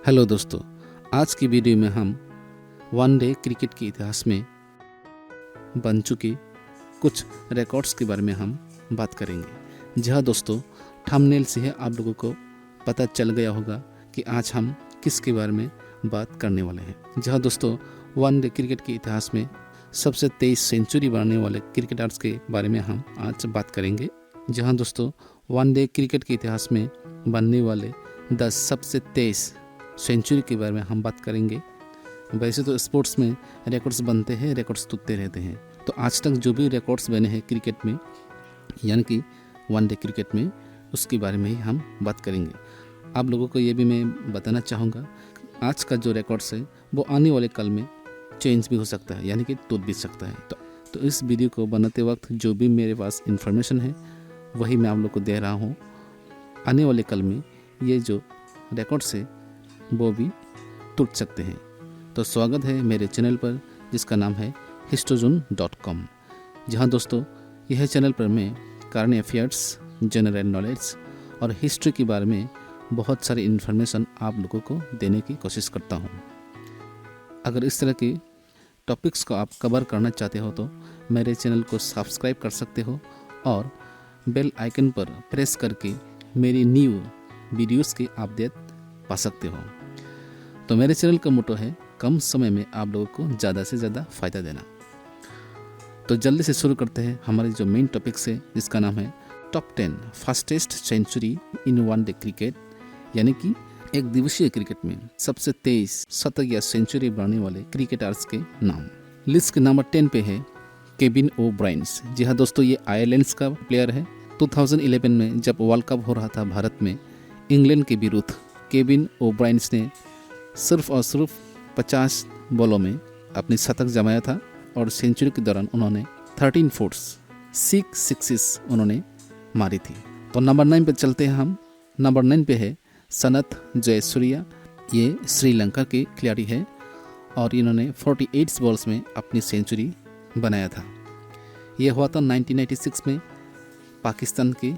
Hello दोस्तों, आज की वीडियो में हम वनडे क्रिकेट के इतिहास में बन चुके कुछ रिकॉर्ड्स के बारे में हम बात करेंगे। जहाँ दोस्तों थंबनेल से ही आप लोगों को पता चल गया होगा कि आज हम किसके बारे में बात करने वाले हैं। जहाँ दोस्तों वनडे क्रिकेट के इतिहास में सबसे 23 सेंचुरी बनाने वाले क्रिकेटर्स के बारे में हम आज बात करेंगे। जहाँ दोस्तों वनडे क्रिकेट के इतिहास में बनने वाले 10 सबसे 23 सेंचुरी के बारे में हम बात करेंगे। वैसे तो स्पोर्ट्स में रिकॉर्ड्स बनते हैं, रिकॉर्ड्स टूटते रहते हैं, तो आज तक जो भी रिकॉर्ड्स बने हैं क्रिकेट में यानी कि वनडे क्रिकेट में, उसके बारे में ही हम बात करेंगे। आप लोगों को ये भी मैं बताना चाहूँगा, आज का जो रिकॉर्ड्स है वो आने वाले कल में चेंज भी हो सकता है, यानी कि टूट भी सकता है। तो इस वीडियो को बनाते वक्त जो भी मेरे पास इंफॉर्मेशन है वही मैं आप लोग को दे रहा हूँ। आने वाले कल में ये जो रिकॉर्ड्स है वो भी टूट सकते हैं। तो स्वागत है मेरे चैनल पर जिसका नाम है histozoon.com, जहां दोस्तों यह चैनल पर मैं करंट अफेयर्स, जनरल नॉलेज और हिस्ट्री के बारे में बहुत सारी इन्फॉर्मेशन आप लोगों को देने की कोशिश करता हूं। अगर इस तरह के टॉपिक्स को आप कवर करना चाहते हो तो मेरे चैनल को सब्सक्राइब कर सकते हो और बेल आइकन पर प्रेस करके मेरी न्यू वीडियोस की अपडेट पा सकते हो। तो मेरे चैनल का मोटो है कम समय में आप लोगों को ज़्यादा से ज़्यादा फ़ायदा देना। तो जल्दी से शुरू करते हैं हमारे जो मेन टॉपिक्स है, जिसका नाम है top 10 fastest century in one day cricket, यानी कि एक दिवसीय क्रिकेट में सबसे 23 शतक या सेंचुरी बनाने वाले क्रिकेटर्स के नाम। लिस्ट के नंबर 10 पे है केविन ओब्रायन्स। जी हाँ दोस्तों, ये आयरलैंड का प्लेयर है। 2011 में जब वर्ल्ड कप हो रहा था भारत में इंग्लैंड के विरुद्ध, केविन ओब्रायन्स ने सिर्फ और सिर्फ 50 बॉलों में अपनी शतक जमाया था और सेंचुरी के दौरान उन्होंने 13 फोर्स 6 सिक्सेस उन्होंने मारी थी। तो नंबर 9 पे चलते हैं हम। नंबर 9 पे है सनथ जयसूर्या। ये श्रीलंका के खिलाड़ी है और इन्होंने 48 बॉल्स में अपनी सेंचुरी बनाया था। ये हुआ था 1996 में, पाकिस्तान के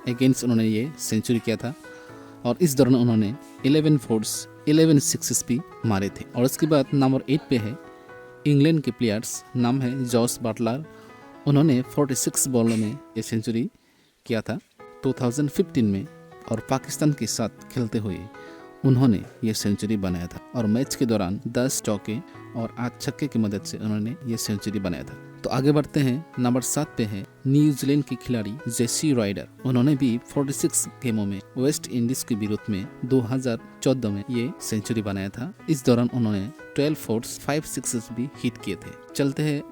अगेंस्ट उन्होंने ये सेंचुरी किया था और इस दौरान उन्होंने 11 फोर्स 11 सिक्सेस भी मारे थे। और इसके बाद नंबर 8 पे है इंग्लैंड के प्लेयर्स, नाम है जॉस बटलर। उन्होंने 46 बॉलों में ये सेंचुरी किया था 2015 में और पाकिस्तान के साथ खेलते हुए उन्होंने ये सेंचुरी बनाया था और मैच के दौरान 10 चौके और 8 छक्के की मदद से उन्होंने ये सेंचुरी बनाया था। तो आगे बढ़ते हैं। नंबर 7 पे है न्यूजीलैंड के खिलाड़ी जेसी राइडर। उन्होंने भी 46 गेमों में वेस्ट इंडीज के विरुद्ध में 2014 में ये सेंचुरी बनाया था। इस दौरान उन्होंने 12 फोर्स 5 सिक्सेस भी हिट किए थे। चलते हैं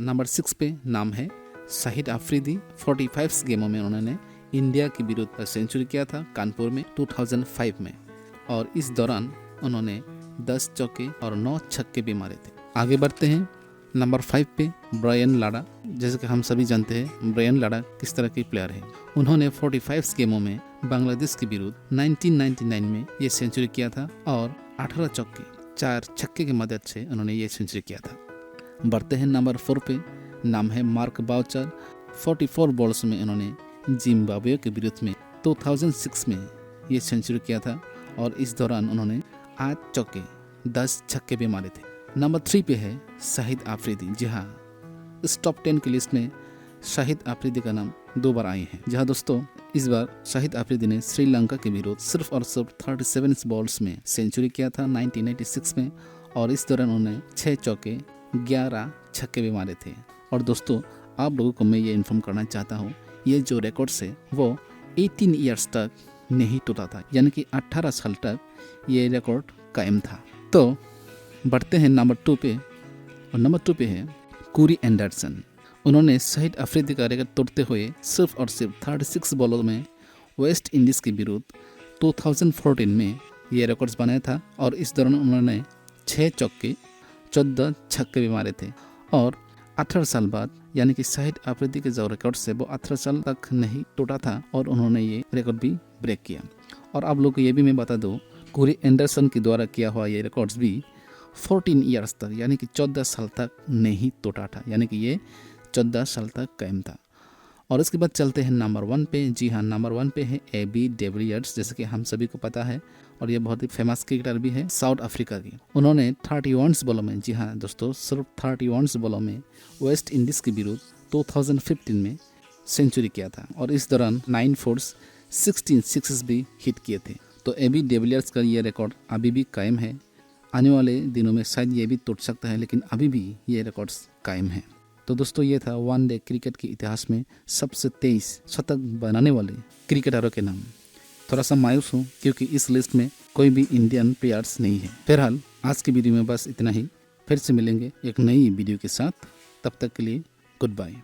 नंबर 6 पे, नाम है शाहिद अफरीदी। 45 गेमों में उन्होंने इंडिया के विरुद्ध सेंचुरी किया था कानपुर में 2005 में और इस दौरान उन्होंने 10 चौके और 9 छक्के भी मारे थे। आगे बढ़ते हैं। नंबर 5 पे ब्रायन लारा। जैसे कि हम सभी जानते हैं ब्रायन लारा किस तरह के प्लेयर है। उन्होंने 45 गेमों में बांग्लादेश के विरुद्ध 1999 में ये सेंचुरी किया था और 18 चौके 4 छक्के की मदद से उन्होंने ये सेंचुरी किया था। बढ़ते हैं नंबर 4 पे, नाम है मार्क बाउचर। 44 बॉल्स में उन्होंने जिम्बाब्वे के विरुद्ध में 2006 में ये सेंचुरी किया था और इस दौरान उन्होंने 8 चौके 10 छक्के भी मारे थे। नंबर 3 पे है शाहिद अफरीदी। जी हाँ, इस टॉप 10 की लिस्ट में शाहिद अफरीदी का नाम 2 बार आए हैं। जहाँ दोस्तों इस बार शाहिद अफरीदी ने श्रीलंका के विरुद्ध सिर्फ और सिर्फ 37 बॉल्स में सेंचुरी किया था 1996 में और इस दौरान उन्होंने 6 चौके 11 छक्के भी मारे थे। और दोस्तों आप लोगों को मैं ये इन्फॉर्म करना चाहता हूँ, ये जो रिकॉर्ड्स है वो 18 ईयर्स तक नहीं टूटा था, यानी कि 18 साल तक ये रिकॉर्ड कायम था। तो बढ़ते हैं नंबर 2 पे और नंबर 2 पे है कोरी एंडरसन। उन्होंने शाहिद अफरीदी का रिकॉर्ड तोड़ते हुए सिर्फ और सिर्फ 36 बॉलों में वेस्ट इंडीज़ के विरुद्ध 2014 में ये रिकॉर्ड्स बनाया था और इस दौरान उन्होंने 6 चौके 14 छक्के भी मारे थे। और 18 साल बाद, यानी कि शाहिद अफरीदी के जो रिकॉर्ड से वो 18 साल तक नहीं टूटा था और उन्होंने ये रिकॉर्ड भी ब्रेक किया। और आप लोग को ये भी मैं बता दूँ, कोरी एंडरसन के द्वारा किया हुआ ये रिकॉर्ड्स भी 14 ईयर्स तक, यानी कि 14 साल तक नहीं टूटा था, यानी कि ये 14 साल तक कायम था। और इसके बाद चलते हैं नंबर 1 पे। जी हाँ, नंबर 1 पे है AB डिविलियर्स, जैसे कि हम सभी को पता है और ये बहुत ही फेमस क्रिकेटर भी है साउथ अफ्रीका की। उन्होंने 31 बॉलों में, जी हाँ दोस्तों, सिर्फ 31 बॉलों में वेस्ट इंडीज के विरुद्ध 2015 में सेंचुरी किया था और इस दौरान 9 फोर्स 16 सिक्सेस भी हिट किए थे। तो AB डिविलियर्स का ये रिकॉर्ड अभी भी कायम है। आने वाले दिनों में शायद ये भी टूट सकता है, लेकिन अभी भी ये रिकॉर्ड्स कायम हैं। तो दोस्तों, ये था वनडे क्रिकेट के इतिहास में सबसे 23 शतक बनाने वाले क्रिकेटरों के नाम। थोड़ा सा मायूस हूँ क्योंकि इस लिस्ट में कोई भी इंडियन प्लेयर्स नहीं है। फिलहाल आज की वीडियो में बस इतना ही। फिर से मिलेंगे एक नई वीडियो के साथ, तब तक के लिए गुड बाय।